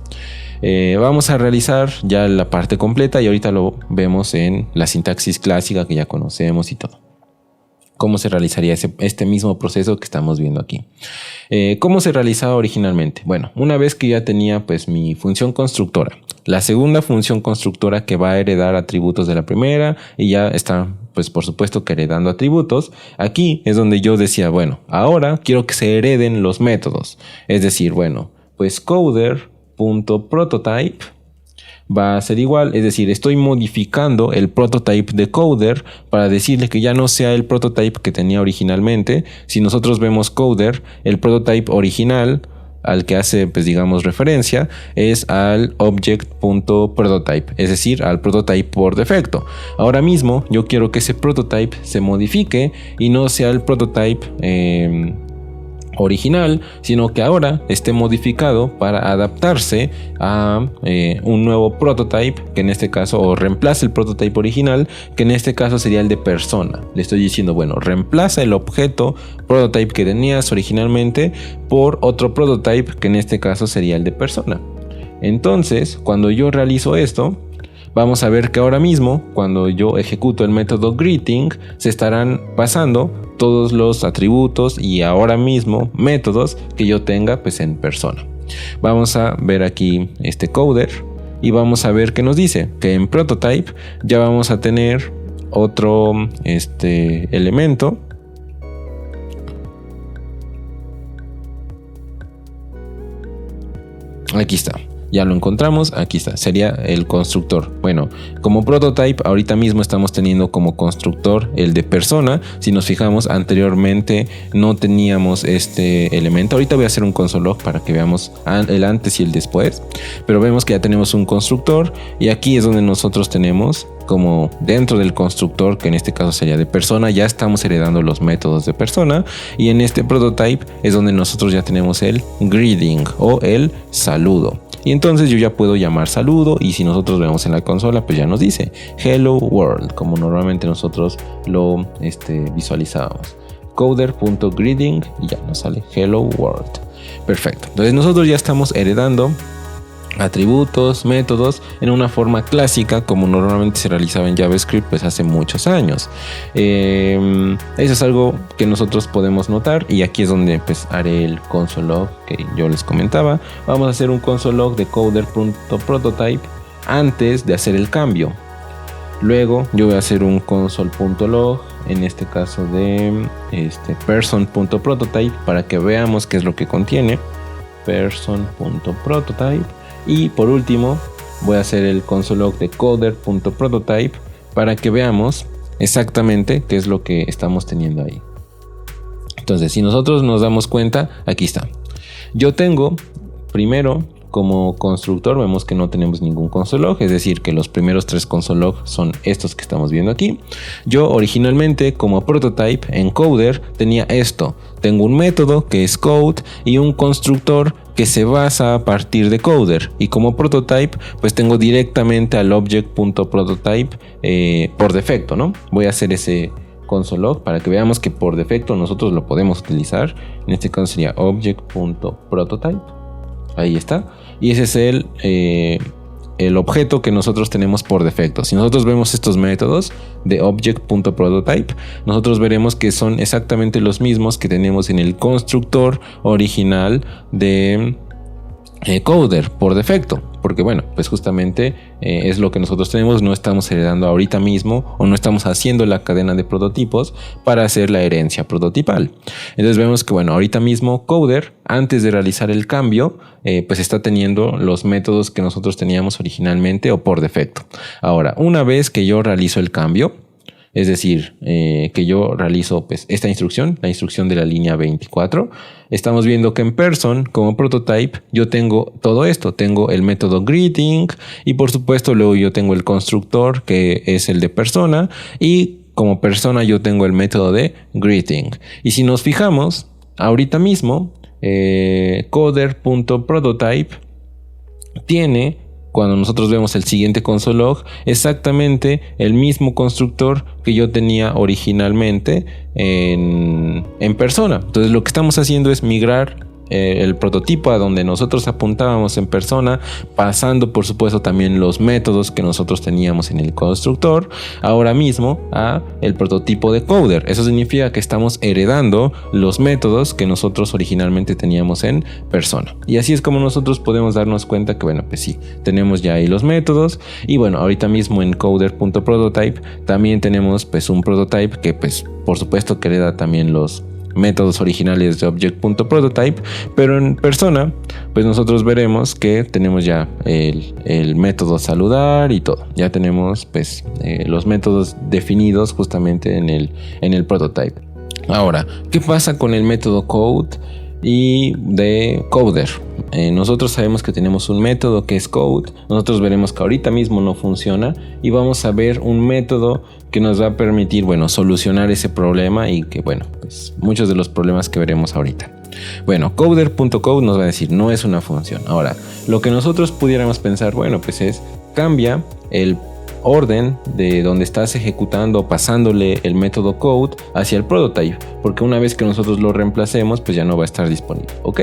Vamos a realizar ya la parte completa y ahorita lo vemos en la sintaxis clásica que ya conocemos y todo. ¿Cómo se realizaría este mismo proceso que estamos viendo aquí? ¿Cómo se realizaba originalmente? Bueno, una vez que ya tenía pues mi función constructora, la segunda función constructora que va a heredar atributos de la primera y ya está pues por supuesto que heredando atributos, aquí es donde yo decía, bueno, ahora quiero que se hereden los métodos. Es decir, bueno, pues coder.prototype va a ser igual, es decir, estoy modificando el prototype de coder para decirle que ya no sea el prototype que tenía originalmente. Si nosotros vemos coder, el prototype original al que hace, pues digamos, referencia es al object.prototype, es decir, al prototype por defecto. Ahora mismo yo quiero que ese prototype se modifique y no sea el prototype original, sino que ahora esté modificado para adaptarse a un nuevo prototype, que en este caso, o reemplace el prototype original, que en este caso sería el de persona. Le estoy diciendo, bueno, reemplaza el objeto prototype que tenías originalmente por otro prototype, que en este caso sería el de persona. Entonces, cuando yo realizo esto, vamos a ver que ahora mismo, cuando yo ejecuto el método greeting, se estarán pasando todos los atributos y ahora mismo métodos que yo tenga pues en persona. Vamos a ver aquí este coder y vamos a ver qué nos dice, que en prototype ya vamos a tener otro elemento. Aquí está. Ya lo encontramos, aquí está, sería el constructor. Bueno, como prototype ahorita mismo estamos teniendo como constructor el de persona. Si nos fijamos, anteriormente no teníamos este elemento. Ahorita voy a hacer un console log para que veamos el antes y el después, pero vemos que ya tenemos un constructor y aquí es donde nosotros tenemos como dentro del constructor, que en este caso sería de persona, ya estamos heredando los métodos de persona, y en este prototype es donde nosotros ya tenemos el greeting o el saludo. Y entonces yo ya puedo llamar saludo, y si nosotros vemos en la consola, pues ya nos dice hello world, como normalmente nosotros lo visualizábamos. Coder.greeting y ya nos sale hello world. Perfecto. Entonces nosotros ya estamos heredando atributos, métodos en una forma clásica como normalmente se realizaba en JavaScript pues hace muchos años. Eso es algo que nosotros podemos notar, y aquí es donde pues haré el console log que yo les comentaba. Vamos a hacer un console log de coder.prototype antes de hacer el cambio. Luego yo voy a hacer un console.log, en este caso de person.prototype, para que veamos qué es lo que contiene. person.prototype. Y por último voy a hacer el console log de coder.prototype para que veamos exactamente qué es lo que estamos teniendo ahí. Entonces, si nosotros nos damos cuenta, aquí está. Yo tengo primero como constructor, vemos que no tenemos ningún console log, es decir, que los primeros 3 console log son estos que estamos viendo aquí. Yo originalmente como prototype en Coder tenía esto. Tengo un método que es code y un constructor que se basa a partir de Coder. Y como prototype, pues tengo directamente al object.prototype por defecto, ¿no? Voy a hacer ese console log para que veamos que por defecto nosotros lo podemos utilizar. En este caso sería object.prototype. Ahí está. Y ese es el objeto que nosotros tenemos por defecto. Si nosotros vemos estos métodos de object.prototype, nosotros veremos que son exactamente los mismos que tenemos en el constructor original de Coder por defecto. Porque bueno, pues justamente es lo que nosotros tenemos, no estamos heredando ahorita mismo o no estamos haciendo la cadena de prototipos para hacer la herencia prototipal. Entonces vemos que bueno, ahorita mismo Coder, antes de realizar el cambio, pues está teniendo los métodos que nosotros teníamos originalmente o por defecto. Ahora, una vez que yo realizo el cambio, es decir, que yo realizo pues, esta instrucción, la instrucción de la línea 24. Estamos viendo que en person, como prototype, yo tengo todo esto. Tengo el método greeting y por supuesto luego yo tengo el constructor que es el de persona y como persona yo tengo el método de greeting. Y si nos fijamos, ahorita mismo, coder.prototype tiene, cuando nosotros vemos el siguiente console log, exactamente el mismo constructor que yo tenía originalmente en persona. Entonces lo que estamos haciendo es migrar el prototipo a donde nosotros apuntábamos en persona, pasando por supuesto también los métodos que nosotros teníamos en el constructor, ahora mismo a el prototipo de Coder. Eso significa que estamos heredando los métodos que nosotros originalmente teníamos en persona. Y así es como nosotros podemos darnos cuenta que bueno, pues sí, tenemos ya ahí los métodos. Y bueno, ahorita mismo en coder.prototype también tenemos pues un prototype que pues por supuesto que hereda también los métodos originales de object.prototype, pero en persona pues nosotros veremos que tenemos ya el método saludar y todo, ya tenemos pues los métodos definidos justamente en el prototype. Ahora, ¿qué pasa con el método code y de Coder? Nosotros sabemos que tenemos un método que es code. Nosotros veremos que ahorita mismo no funciona y vamos a ver un método que nos va a permitir, bueno, solucionar ese problema y que, bueno, pues muchos de los problemas que veremos ahorita. Bueno, coder.code nos va a decir no es una función. Ahora, lo que nosotros pudiéramos pensar, bueno, pues es cambia el orden de donde estás ejecutando o pasándole el método code hacia el prototype, porque una vez que nosotros lo reemplacemos, pues ya no va a estar disponible. Ok,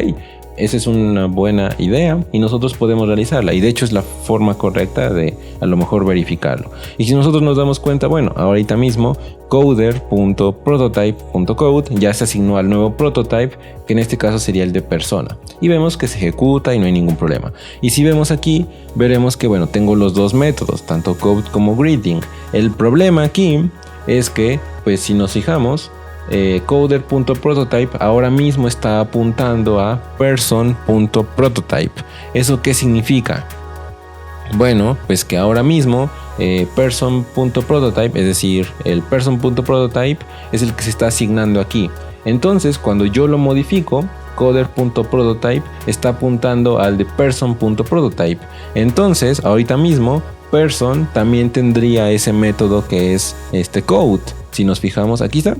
esa es una buena idea y nosotros podemos realizarla, y de hecho es la forma correcta de a lo mejor verificarlo. Y si nosotros nos damos cuenta, bueno, ahorita mismo coder.prototype.code ya se asignó al nuevo prototype, que en este caso sería el de persona, y vemos que se ejecuta y no hay ningún problema. Y si vemos aquí, veremos que bueno, tengo los dos métodos, tanto code como greeting. El problema aquí es que pues si nos fijamos, coder.prototype ahora mismo está apuntando a person.prototype. ¿Eso qué significa? Bueno, pues que ahora mismo person.prototype, es decir, el person.prototype es el que se está asignando aquí. Entonces, cuando yo lo modifico, coder.prototype está apuntando al de person.prototype. Entonces, ahorita mismo, person también tendría ese método que es este code. Si nos fijamos, aquí está.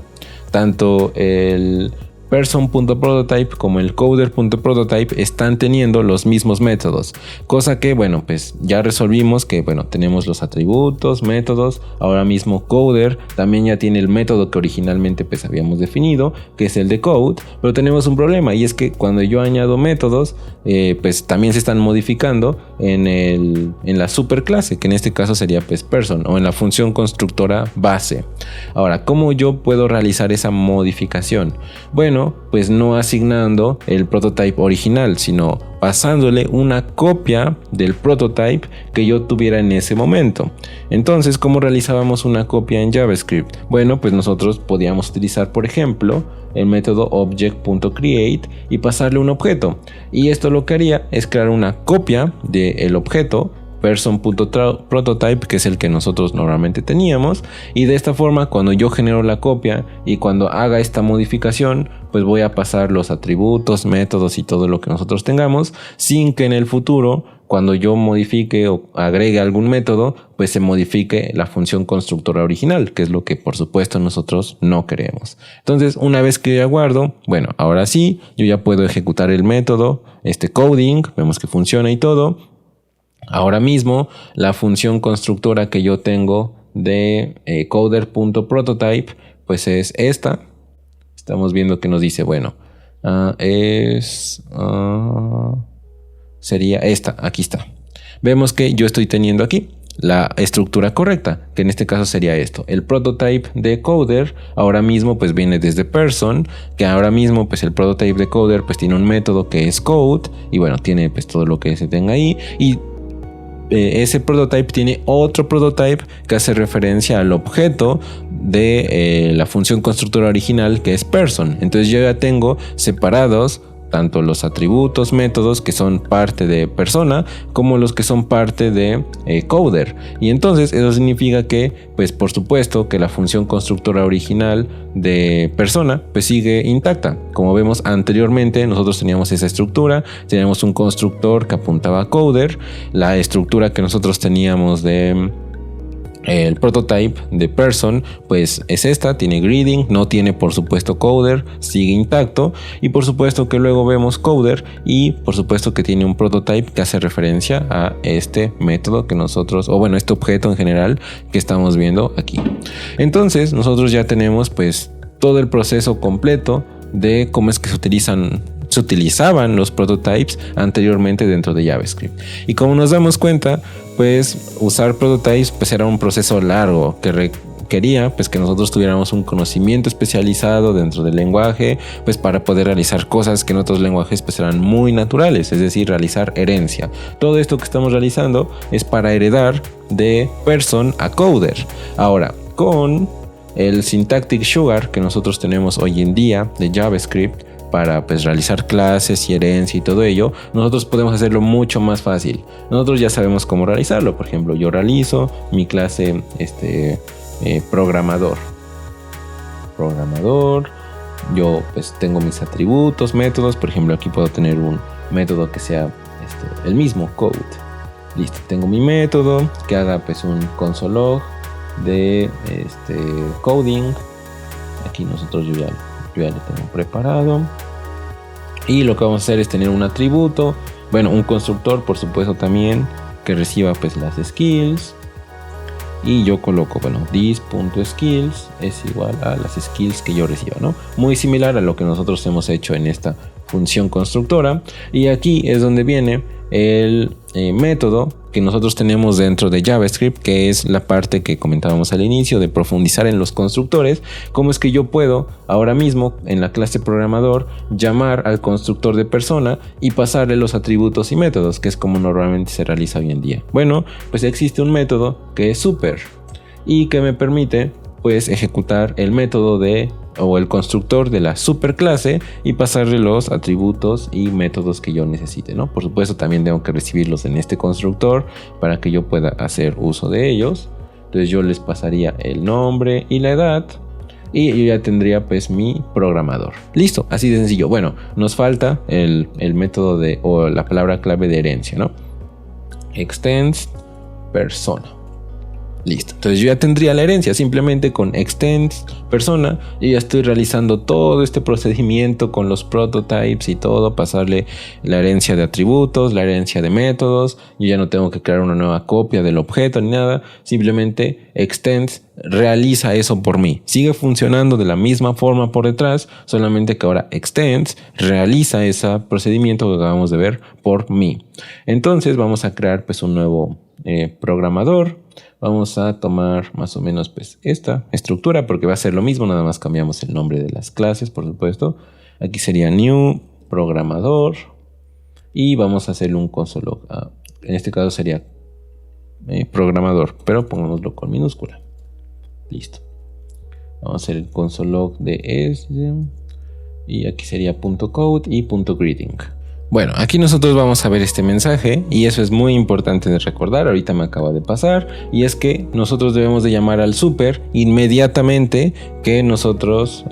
Tanto el person.prototype como el coder.prototype están teniendo los mismos métodos, cosa que bueno, pues ya resolvimos que bueno, tenemos los atributos, métodos. Ahora mismo Coder también ya tiene el método que originalmente pues habíamos definido, que es el de code, pero tenemos un problema, y es que cuando yo añado métodos pues también se están modificando en la superclase, que en este caso sería pues person, o en la función constructora base. Ahora, ¿cómo yo puedo realizar esa modificación? Bueno, pero pues no asignando el prototype original, sino pasándole una copia del prototype que yo tuviera en ese momento. Entonces, ¿cómo realizábamos una copia en JavaScript? Bueno, pues nosotros podíamos utilizar, por ejemplo, el método object.create y pasarle un objeto. Y esto lo que haría es crear una copia del objeto person.prototype, que es el que nosotros normalmente teníamos, y de esta forma cuando yo genero la copia y cuando haga esta modificación, pues voy a pasar los atributos, métodos y todo lo que nosotros tengamos, sin que en el futuro, cuando yo modifique o agregue algún método, pues se modifique la función constructora original, que es lo que por supuesto nosotros no queremos. Entonces, una vez que ya guardo, bueno, ahora sí, yo ya puedo ejecutar el método, coding, vemos que funciona y todo. Ahora mismo, la función constructora que yo tengo de coder.prototype, pues es esta. Estamos viendo que nos dice, bueno, sería esta, aquí está. Vemos que yo estoy teniendo aquí la estructura correcta, que en este caso sería esto. El prototype de coder ahora mismo pues viene desde person, que ahora mismo pues el prototype de coder pues tiene un método que es code, y bueno, tiene pues todo lo que se tenga ahí, y ese prototype tiene otro prototype que hace referencia al objeto de la función constructora original, que es person. Entonces yo ya tengo separados tanto los atributos, métodos que son parte de persona, como los que son parte de coder. Y entonces eso significa que, pues por supuesto, que la función constructora original de persona pues sigue intacta. Como vemos anteriormente, nosotros teníamos esa estructura, teníamos un constructor que apuntaba a coder, la estructura que nosotros teníamos de el prototype de person pues es esta, tiene greeting, no tiene por supuesto coder, sigue intacto, y por supuesto que luego vemos coder y por supuesto que tiene un prototype que hace referencia a este método que nosotros, o bueno, este objeto en general que estamos viendo aquí. Entonces nosotros ya tenemos pues todo el proceso completo de cómo es que se utilizaban los prototypes anteriormente dentro de JavaScript. Y como nos damos cuenta, pues usar prototypes pues era un proceso largo que requería pues que nosotros tuviéramos un conocimiento especializado dentro del lenguaje, pues para poder realizar cosas que en otros lenguajes pues eran muy naturales, es decir, realizar herencia. Todo esto que estamos realizando es para heredar de person a coder. Ahora, con el syntactic sugar que nosotros tenemos hoy en día de JavaScript, para pues realizar clases y herencia y todo ello, nosotros podemos hacerlo mucho más fácil. Nosotros ya sabemos cómo realizarlo. Por ejemplo, yo realizo mi clase programador. Yo pues tengo mis atributos, métodos. Por ejemplo, aquí puedo tener un método que sea el mismo, code. Listo, tengo mi método que haga pues un console log de coding. Aquí nosotros yo ya lo tengo preparado, y lo que vamos a hacer es tener un atributo, bueno, un constructor por supuesto también que reciba pues las skills, y yo coloco, bueno, this.skills es igual a las skills que yo reciba, ¿no? Muy similar a lo que nosotros hemos hecho en esta función constructora. Y aquí es donde viene el método que nosotros tenemos dentro de JavaScript, que es la parte que comentábamos al inicio de profundizar en los constructores. Cómo es que yo puedo ahora mismo en la clase programador llamar al constructor de persona y pasarle los atributos y métodos, que es como normalmente se realiza hoy en día. Bueno, pues existe un método que es super y que me permite pues ejecutar el método o el constructor de la superclase y pasarle los atributos y métodos que yo necesite, ¿no? Por supuesto también tengo que recibirlos en este constructor para que yo pueda hacer uso de ellos. Entonces yo les pasaría el nombre y la edad, y yo ya tendría pues mi programador. Listo, así de sencillo. Bueno, nos falta el método o la palabra clave de herencia, ¿no? Extends persona. Listo, entonces yo ya tendría la herencia. Simplemente con extends persona yo ya estoy realizando todo este procedimiento con los prototypes y todo, pasarle la herencia de atributos, la herencia de métodos. Yo ya no tengo que crear una nueva copia del objeto ni nada. Simplemente extends realiza eso por mí. Sigue funcionando de la misma forma por detrás, solamente que ahora extends realiza ese procedimiento que acabamos de ver por mí. Entonces vamos a crear pues un nuevo programador. Vamos a tomar más o menos pues esta estructura, porque va a ser lo mismo, nada más cambiamos el nombre de las clases, por supuesto. Aquí sería new programador y vamos a hacerle un console log. En este caso sería programador, pero pongámoslo con minúscula. Listo. Vamos a hacer el console log de este y aquí sería .code y .greeting. Bueno, aquí nosotros vamos a ver este mensaje y eso es muy importante de recordar, ahorita me acaba de pasar, y es que nosotros debemos de llamar al super inmediatamente que nosotros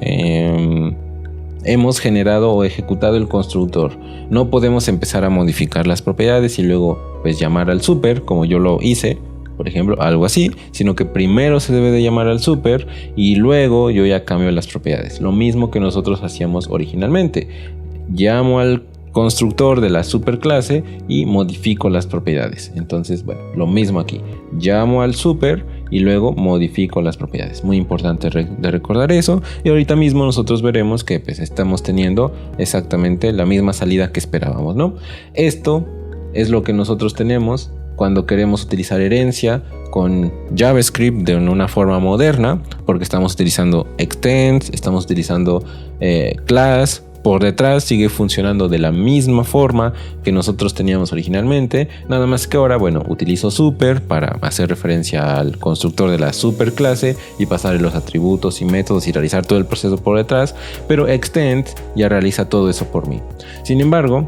hemos generado o ejecutado el constructor. No podemos empezar a modificar las propiedades y luego pues llamar al super como yo lo hice, por ejemplo, algo así, sino que primero se debe de llamar al super y luego yo ya cambio las propiedades. Lo mismo que nosotros hacíamos originalmente. Llamo al constructor de la superclase y modifico las propiedades. Entonces, bueno, lo mismo aquí. Llamo al super y luego modifico las propiedades. Muy importante de recordar eso. Y ahorita mismo nosotros veremos que pues, estamos teniendo exactamente la misma salida que esperábamos, ¿no? Esto es lo que nosotros tenemos cuando queremos utilizar herencia con JavaScript de una forma moderna, porque estamos utilizando extends, estamos utilizando class. Por detrás sigue funcionando de la misma forma que nosotros teníamos originalmente, nada más que ahora, bueno, utilizo super para hacer referencia al constructor de la superclase y pasarle los atributos y métodos y realizar todo el proceso por detrás, pero extend ya realiza todo eso por mí. Sin embargo,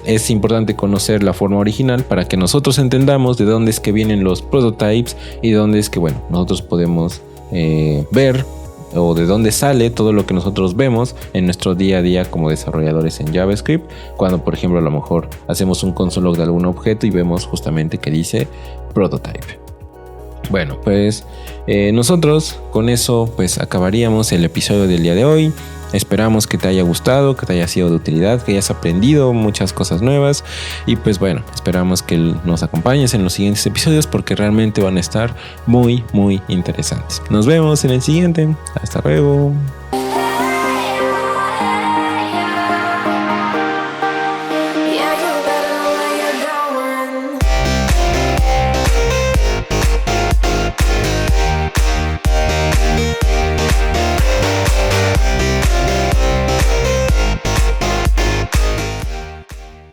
es importante conocer la forma original para que nosotros entendamos de dónde es que vienen los prototypes y de dónde es que, bueno, nosotros podemos ver o de dónde sale todo lo que nosotros vemos en nuestro día a día como desarrolladores en JavaScript, cuando por ejemplo a lo mejor hacemos un console log de algún objeto y vemos justamente que dice prototype. Bueno, pues nosotros con eso pues acabaríamos el episodio del día de hoy. Esperamos que te haya gustado, que te haya sido de utilidad, que hayas aprendido muchas cosas nuevas y pues bueno, esperamos que nos acompañes en los siguientes episodios porque realmente van a estar muy interesantes. Nos vemos en el siguiente. Hasta luego.